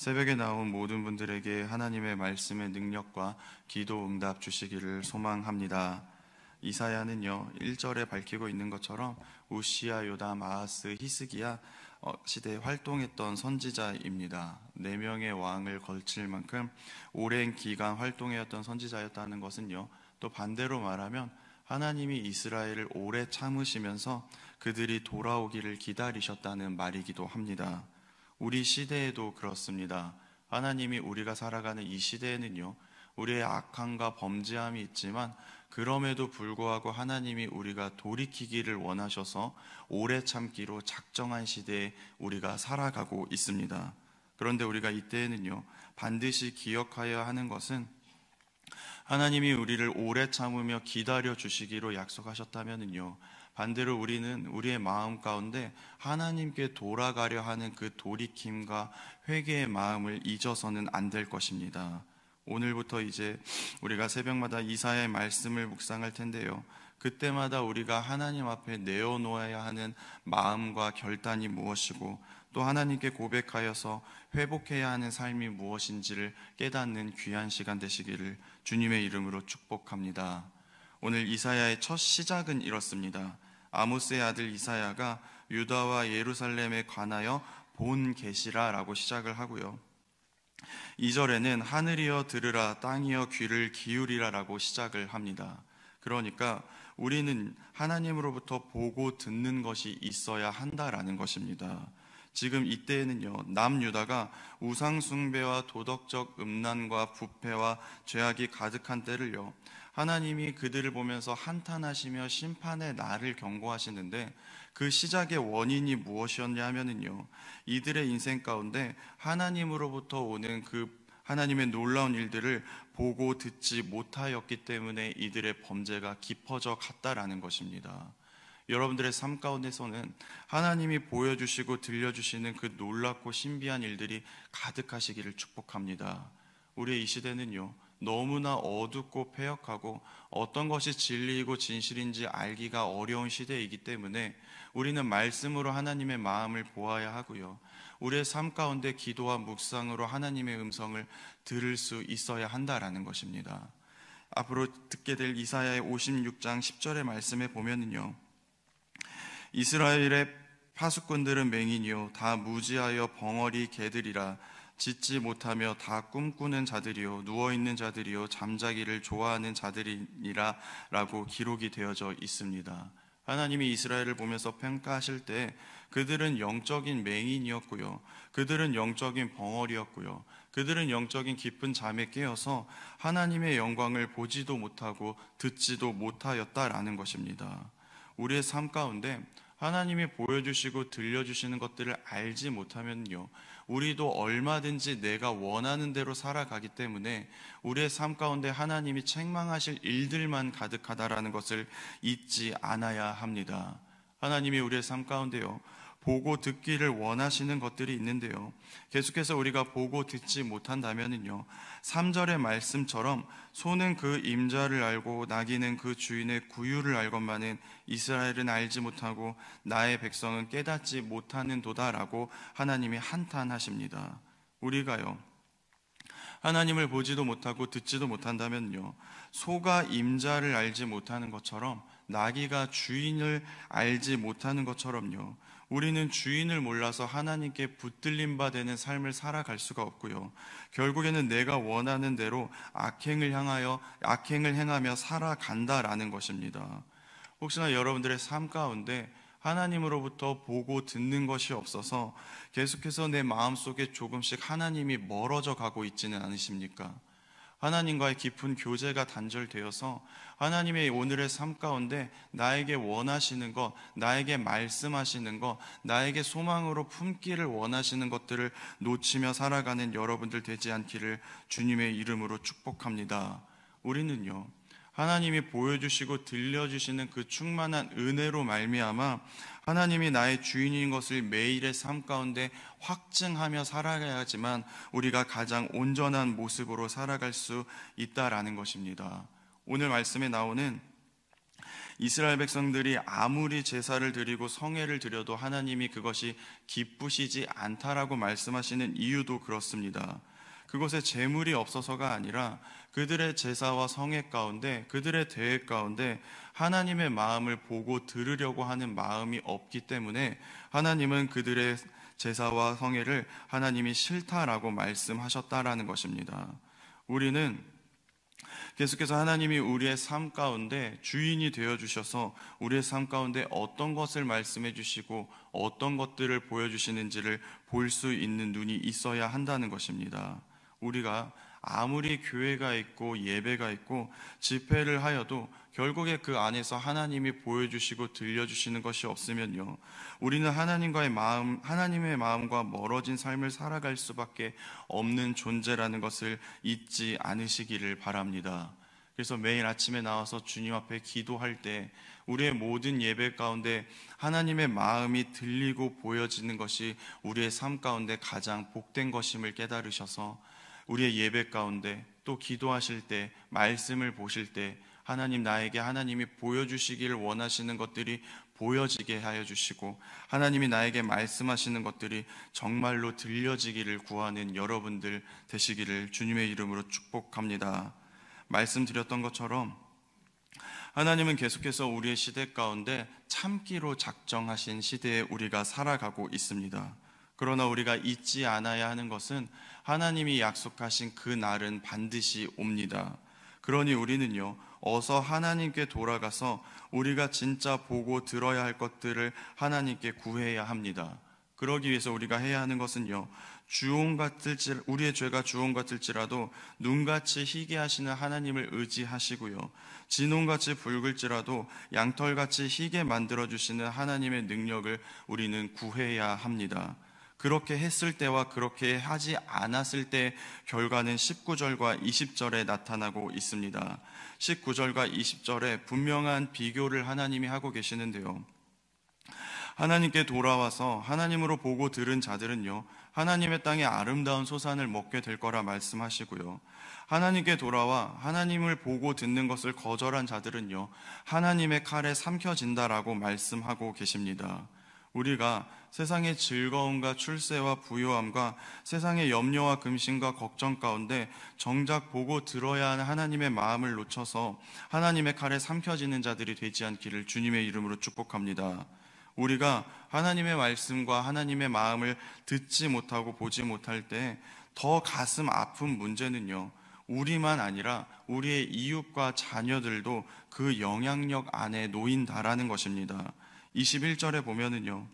새벽에 나온 모든 분들에게 하나님의 말씀의 능력과 기도 응답 주시기를 소망합니다. 이사야는요 1절에 밝히고 있는 것처럼 우시야, 요담, 아하스, 히스기야 시대에 활동했던 선지자입니다. 4명의 왕을 걸칠 만큼 오랜 기간 활동해왔던 선지자였다는 것은요, 또 반대로 말하면 하나님이 이스라엘을 오래 참으시면서 그들이 돌아오기를 기다리셨다는 말이기도 합니다. 우리 시대에도 그렇습니다. 하나님이 우리가 살아가는 이 시대에는요, 우리의 악함과 범죄함이 있지만 그럼에도 불구하고 하나님이 우리가 돌이키기를 원하셔서 오래 참기로 작정한 시대에 우리가 살아가고 있습니다. 그런데 우리가 이때에는요, 반드시 기억하여야 하는 것은 하나님이 우리를 오래 참으며 기다려 주시기로 약속하셨다면요, 반대로 우리는 우리의 마음 가운데 하나님께 돌아가려 하는 그 돌이킴과 회개의 마음을 잊어서는 안 될 것입니다. 오늘부터 이제 우리가 새벽마다 이사야의 말씀을 묵상할 텐데요, 그때마다 우리가 하나님 앞에 내어놓아야 하는 마음과 결단이 무엇이고 또 하나님께 고백하여서 회복해야 하는 삶이 무엇인지를 깨닫는 귀한 시간 되시기를 주님의 이름으로 축복합니다. 오늘 이사야의 첫 시작은 이렇습니다. 아모스의 아들 이사야가 유다와 예루살렘에 관하여 본 계시라라고 시작을 하고요, 2절에는 하늘이여 들으라, 땅이여 귀를 기울이라 라고 시작을 합니다. 그러니까 우리는 하나님으로부터 보고 듣는 것이 있어야 한다라는 것입니다. 지금 이때에는요, 남유다가 우상숭배와 도덕적 음란과 부패와 죄악이 가득한 때를요, 하나님이 그들을 보면서 한탄하시며 심판의 날을 경고하시는데 그 시작의 원인이 무엇이었냐 하면은요, 이들의 인생 가운데 하나님으로부터 오는 그 하나님의 놀라운 일들을 보고 듣지 못하였기 때문에 이들의 범죄가 깊어져 갔다라는 것입니다. 여러분들의 삶 가운데서는 하나님이 보여주시고 들려주시는 그 놀랍고 신비한 일들이 가득하시기를 축복합니다. 우리의 이 시대는요, 너무나 어둡고 패역하고 어떤 것이 진리이고 진실인지 알기가 어려운 시대이기 때문에 우리는 말씀으로 하나님의 마음을 보아야 하고요, 우리의 삶 가운데 기도와 묵상으로 하나님의 음성을 들을 수 있어야 한다라는 것입니다. 앞으로 듣게 될 이사야의 56장 10절의 말씀에 보면은요, 이스라엘의 파수꾼들은 맹인이요 다 무지하여 벙어리 개들이라, 짖지 못하며 다 꿈꾸는 자들이요 누워있는 자들이요 잠자기를 좋아하는 자들이니라 라고 기록이 되어져 있습니다. 하나님이 이스라엘을 보면서 평가하실 때 그들은 영적인 맹인이었고요, 그들은 영적인 벙어리였고요, 그들은 영적인 깊은 잠에 깨어서 하나님의 영광을 보지도 못하고 듣지도 못하였다라는 것입니다. 우리의 삶 가운데 하나님이 보여주시고 들려주시는 것들을 알지 못하면요, 우리도 얼마든지 내가 원하는 대로 살아가기 때문에 우리의 삶 가운데 하나님이 책망하실 일들만 가득하다라는 것을 잊지 않아야 합니다. 하나님이 우리의 삶 가운데요, 보고 듣기를 원하시는 것들이 있는데요, 계속해서 우리가 보고 듣지 못한다면은요, 3절의 말씀처럼 소는 그 임자를 알고 나귀는 그 주인의 구유를 알건만은 이스라엘은 알지 못하고 나의 백성은 깨닫지 못하는 도다라고 하나님이 한탄하십니다. 우리가요, 하나님을 보지도 못하고 듣지도 못한다면요, 소가 임자를 알지 못하는 것처럼 나귀가 주인을 알지 못하는 것처럼요, 우리는 주인을 몰라서 하나님께 붙들림 바 되는 삶을 살아갈 수가 없고요, 결국에는 내가 원하는 대로 악행을 행하며 살아간다라는 것입니다. 혹시나 여러분들의 삶 가운데 하나님으로부터 보고 듣는 것이 없어서 계속해서 내 마음속에 조금씩 하나님이 멀어져 가고 있지는 않으십니까? 하나님과의 깊은 교제가 단절되어서 하나님의 오늘의 삶 가운데 나에게 원하시는 것, 나에게 말씀하시는 것, 나에게 소망으로 품기를 원하시는 것들을 놓치며 살아가는 여러분들 되지 않기를 주님의 이름으로 축복합니다. 우리는요, 하나님이 보여주시고 들려주시는 그 충만한 은혜로 말미암아 하나님이 나의 주인인 것을 매일의 삶 가운데 확증하며 살아가야지만 우리가 가장 온전한 모습으로 살아갈 수 있다라는 것입니다. 오늘 말씀에 나오는 이스라엘 백성들이 아무리 제사를 드리고 성회를 드려도 하나님이 그것이 기쁘시지 않다라고 말씀하시는 이유도 그렇습니다. 그곳에 재물이 없어서가 아니라 그들의 제사와 성회 가운데, 그들의 대회 가운데 하나님의 마음을 보고 들으려고 하는 마음이 없기 때문에 하나님은 그들의 제사와 성회를 하나님이 싫다라고 말씀하셨다라는 것입니다. 우리는 계속해서 하나님이 우리의 삶 가운데 주인이 되어주셔서 우리의 삶 가운데 어떤 것을 말씀해 주시고 어떤 것들을 보여주시는지를 볼 수 있는 눈이 있어야 한다는 것입니다. 우리가 아무리 교회가 있고 예배가 있고 집회를 하여도 결국에 그 안에서 하나님이 보여주시고 들려주시는 것이 없으면요, 우리는 하나님의 마음과 멀어진 삶을 살아갈 수밖에 없는 존재라는 것을 잊지 않으시기를 바랍니다. 그래서 매일 아침에 나와서 주님 앞에 기도할 때 우리의 모든 예배 가운데 하나님의 마음이 들리고 보여지는 것이 우리의 삶 가운데 가장 복된 것임을 깨달으셔서 우리의 예배 가운데 또 기도하실 때, 말씀을 보실 때 하나님, 나에게 하나님이 보여주시기를 원하시는 것들이 보여지게 하여 주시고 하나님이 나에게 말씀하시는 것들이 정말로 들려지기를 구하는 여러분들 되시기를 주님의 이름으로 축복합니다. 말씀드렸던 것처럼 하나님은 계속해서 우리의 시대 가운데 참기로 작정하신 시대에 우리가 살아가고 있습니다. 그러나 우리가 잊지 않아야 하는 것은 하나님이 약속하신 그 날은 반드시 옵니다. 그러니 우리는요, 어서 하나님께 돌아가서 우리가 진짜 보고 들어야 할 것들을 하나님께 구해야 합니다. 그러기 위해서 우리가 해야 하는 것은요, 우리의 죄가 주홍 같을지라도 눈같이 희게 하시는 하나님을 의지하시고요, 진홍같이 붉을지라도 양털같이 희게 만들어주시는 하나님의 능력을 우리는 구해야 합니다. 그렇게 했을 때와 그렇게 하지 않았을 때 결과는 19절과 20절에 나타나고 있습니다. 19절과 20절에 분명한 비교를 하나님이 하고 계시는데요, 하나님께 돌아와서 하나님으로 보고 들은 자들은요, 하나님의 땅에 아름다운 소산을 먹게 될 거라 말씀하시고요, 하나님께 돌아와 하나님을 보고 듣는 것을 거절한 자들은요, 하나님의 칼에 삼켜진다라고 말씀하고 계십니다. 우리가 세상의 즐거움과 출세와 부요함과 세상의 염려와 근심과 걱정 가운데 정작 보고 들어야 하는 하나님의 마음을 놓쳐서 하나님의 칼에 삼켜지는 자들이 되지 않기를 주님의 이름으로 축복합니다. 우리가 하나님의 말씀과 하나님의 마음을 듣지 못하고 보지 못할 때 더 가슴 아픈 문제는요, 우리만 아니라 우리의 이웃과 자녀들도 그 영향력 안에 놓인다라는 것입니다. 21절에 보면은요,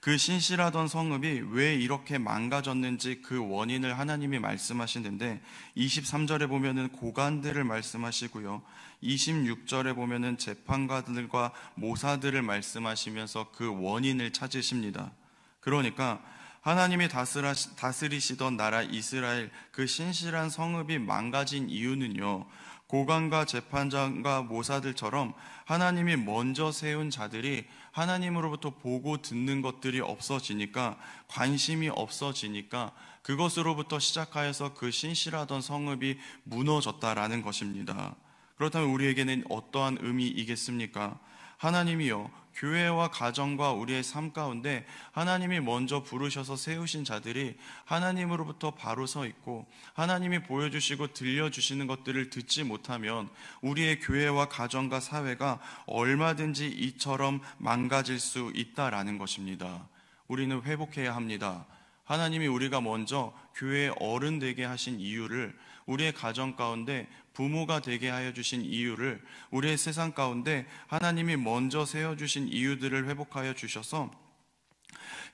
그 신실하던 성읍이 왜 이렇게 망가졌는지 그 원인을 하나님이 말씀하시는데 23절에 보면은 고관들을 말씀하시고요, 26절에 보면은 재판관들과 모사들을 말씀하시면서 그 원인을 찾으십니다. 그러니까 하나님이 다스리시던 나라 이스라엘, 그 신실한 성읍이 망가진 이유는요, 고관과 재판장과 모사들처럼 하나님이 먼저 세운 자들이 하나님으로부터 보고 듣는 것들이 없어지니까, 관심이 없어지니까 그것으로부터 시작하여서 그 신실하던 성읍이 무너졌다라는 것입니다. 그렇다면 우리에게는 어떠한 의미이겠습니까? 하나님이요, 교회와 가정과 우리의 삶 가운데 하나님이 먼저 부르셔서 세우신 자들이 하나님으로부터 바로 서 있고 하나님이 보여주시고 들려주시는 것들을 듣지 못하면 우리의 교회와 가정과 사회가 얼마든지 이처럼 망가질 수 있다라는 것입니다. 우리는 회복해야 합니다. 하나님이 우리가 먼저 교회의 어른 되게 하신 이유를, 우리의 가정 가운데 부모가 되게 하여 주신 이유를, 우리의 세상 가운데 하나님이 먼저 세워주신 이유들을 회복하여 주셔서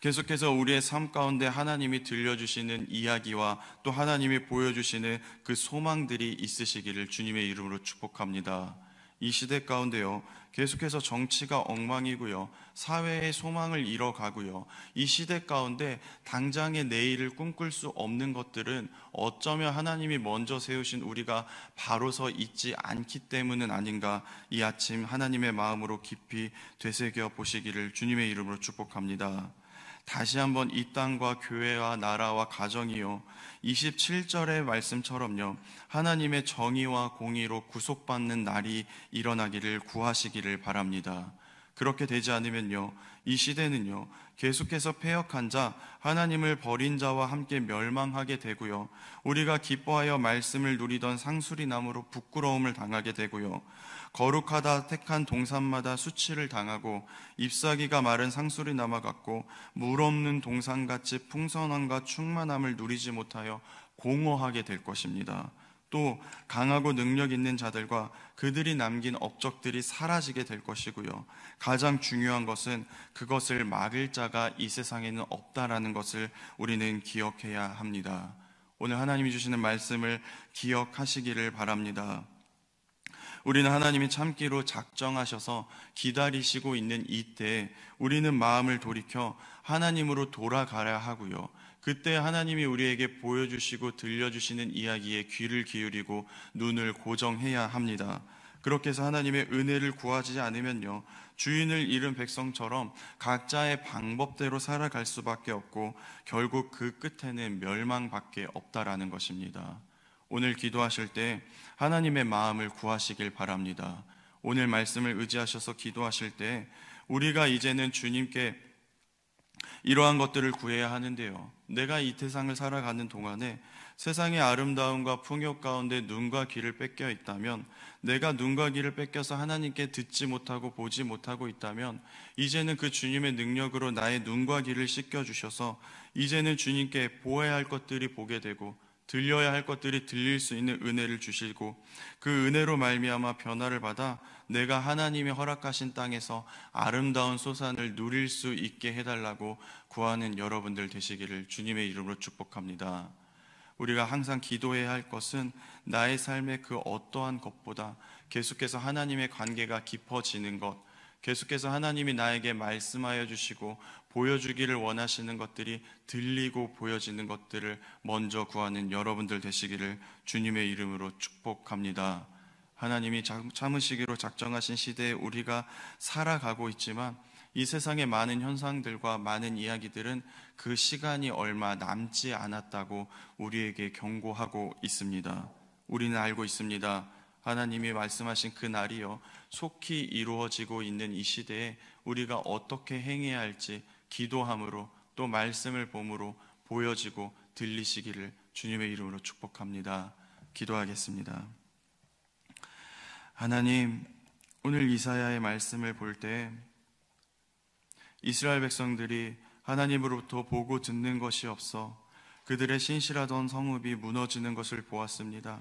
계속해서 우리의 삶 가운데 하나님이 들려주시는 이야기와 또 하나님이 보여주시는 그 소망들이 있으시기를 주님의 이름으로 축복합니다. 이 시대 가운데요, 계속해서 정치가 엉망이고요, 사회의 소망을 잃어가고요, 이 시대 가운데 당장의 내일을 꿈꿀 수 없는 것들은 어쩌면 하나님이 먼저 세우신 우리가 바로 서 있지 않기 때문은 아닌가, 이 아침 하나님의 마음으로 깊이 되새겨 보시기를 주님의 이름으로 축복합니다. 다시 한번 이 땅과 교회와 나라와 가정이요 27절의 말씀처럼요 하나님의 정의와 공의로 구속받는 날이 일어나기를 구하시기를 바랍니다. 그렇게 되지 않으면요 이 시대는요 계속해서 패역한 자, 하나님을 버린 자와 함께 멸망하게 되고요 우리가 기뻐하여 말씀을 누리던 상수리나무로 부끄러움을 당하게 되고요 거룩하다 택한 동산마다 수치를 당하고 잎사귀가 마른 상수리나무 같고 물 없는 동산같이 풍성함과 충만함을 누리지 못하여 공허하게 될 것입니다. 또 강하고 능력 있는 자들과 그들이 남긴 업적들이 사라지게 될 것이고요 가장 중요한 것은 그것을 막을 자가 이 세상에는 없다라는 것을 우리는 기억해야 합니다. 오늘 하나님이 주시는 말씀을 기억하시기를 바랍니다. 우리는 하나님이 참기로 작정하셔서 기다리시고 있는 이때 우리는 마음을 돌이켜 하나님으로 돌아가야 하고요 그때 하나님이 우리에게 보여주시고 들려주시는 이야기에 귀를 기울이고 눈을 고정해야 합니다. 그렇게 해서 하나님의 은혜를 구하지 않으면요 주인을 잃은 백성처럼 각자의 방법대로 살아갈 수밖에 없고 결국 그 끝에는 멸망밖에 없다라는 것입니다. 오늘 기도하실 때 하나님의 마음을 구하시길 바랍니다. 오늘 말씀을 의지하셔서 기도하실 때 우리가 이제는 주님께 이러한 것들을 구해야 하는데요 내가 이 세상을 살아가는 동안에 세상의 아름다움과 풍요 가운데 눈과 귀를 뺏겨 있다면, 내가 눈과 귀를 뺏겨서 하나님께 듣지 못하고 보지 못하고 있다면 이제는 그 주님의 능력으로 나의 눈과 귀를 씻겨주셔서 이제는 주님께 보아야 할 것들이 보게 되고 들려야 할 것들이 들릴 수 있는 은혜를 주시고 그 은혜로 말미암아 변화를 받아 내가 하나님이 허락하신 땅에서 아름다운 소산을 누릴 수 있게 해달라고 구하는 여러분들 되시기를 주님의 이름으로 축복합니다. 우리가 항상 기도해야 할 것은 나의 삶의 그 어떠한 것보다 계속해서 하나님의 관계가 깊어지는 것, 계속해서 하나님이 나에게 말씀하여 주시고 보여주기를 원하시는 것들이 들리고 보여지는 것들을 먼저 구하는 여러분들 되시기를 주님의 이름으로 축복합니다. 하나님이 참으시기로 작정하신 시대에 우리가 살아가고 있지만 이 세상의 많은 현상들과 많은 이야기들은 그 시간이 얼마 남지 않았다고 우리에게 경고하고 있습니다. 우리는 알고 있습니다. 하나님이 말씀하신 그 날이요 속히 이루어지고 있는 이 시대에 우리가 어떻게 행해야 할지 기도함으로 또 말씀을 봄으로 보여지고 들리시기를 주님의 이름으로 축복합니다. 기도하겠습니다. 하나님, 오늘 이사야의 말씀을 볼 때 이스라엘 백성들이 하나님으로부터 보고 듣는 것이 없어 그들의 신실하던 성읍이 무너지는 것을 보았습니다.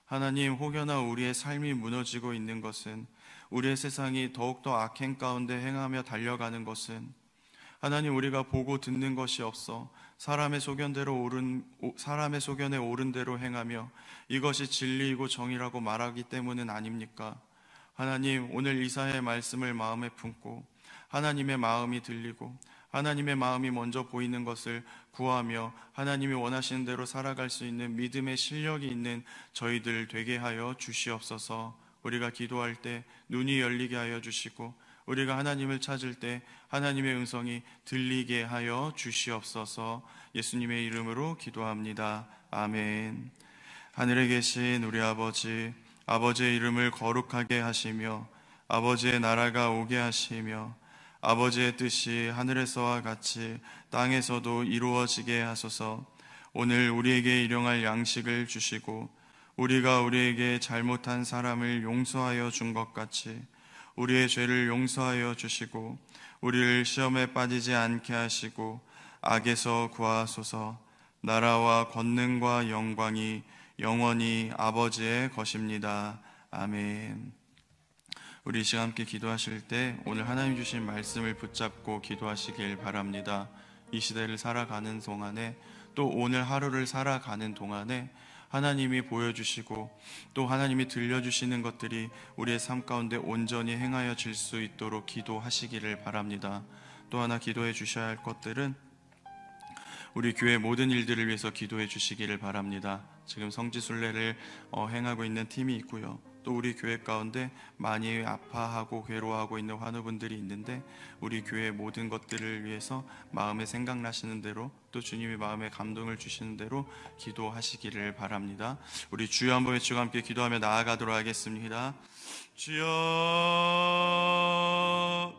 하나님, 혹여나 우리의 삶이 무너지고 있는 것은, 우리의 세상이 더욱더 악행 가운데 행하며 달려가는 것은 하나님, 우리가 보고 듣는 것이 없어 사람의 소견에 옳은 대로 행하며 이것이 진리이고 정의라고 말하기 때문은 아닙니까? 하나님, 오늘 이사야의 말씀을 마음에 품고 하나님의 마음이 들리고 하나님의 마음이 먼저 보이는 것을 구하며 하나님이 원하시는 대로 살아갈 수 있는 믿음의 실력이 있는 저희들 되게 하여 주시옵소서. 우리가 기도할 때 눈이 열리게 하여 주시고 우리가 하나님을 찾을 때 하나님의 음성이 들리게 하여 주시옵소서. 예수님의 이름으로 기도합니다. 아멘. 하늘에 계신 우리 아버지, 아버지의 이름을 거룩하게 하시며 아버지의 나라가 오게 하시며 아버지의 뜻이 하늘에서와 같이 땅에서도 이루어지게 하소서. 오늘 우리에게 일용할 양식을 주시고 우리가 우리에게 잘못한 사람을 용서하여 준 것 같이 우리의 죄를 용서하여 주시고 우리를 시험에 빠지지 않게 하시고 악에서 구하소서. 나라와 권능과 영광이 영원히 아버지의 것입니다. 아멘. 우리 이 시간 함께 기도하실 때 오늘 하나님 주신 말씀을 붙잡고 기도하시길 바랍니다. 이 시대를 살아가는 동안에 또 오늘 하루를 살아가는 동안에 하나님이 보여주시고 또 하나님이 들려주시는 것들이 우리의 삶 가운데 온전히 행하여질 수 있도록 기도하시기를 바랍니다. 또 하나 기도해 주셔야 할 것들은 우리 교회 모든 일들을 위해서 기도해 주시기를 바랍니다. 지금 성지순례를 행하고 있는 팀이 있고요. 또 우리 교회 가운데 많이 아파하고 괴로워하고 있는 환우분들이 있는데 우리 교회의 모든 것들을 위해서 마음에 생각나시는 대로 또 주님이 마음에 감동을 주시는 대로 기도하시기를 바랍니다. 우리 주여 한번 외치고 함께 기도하며 나아가도록 하겠습니다. 주여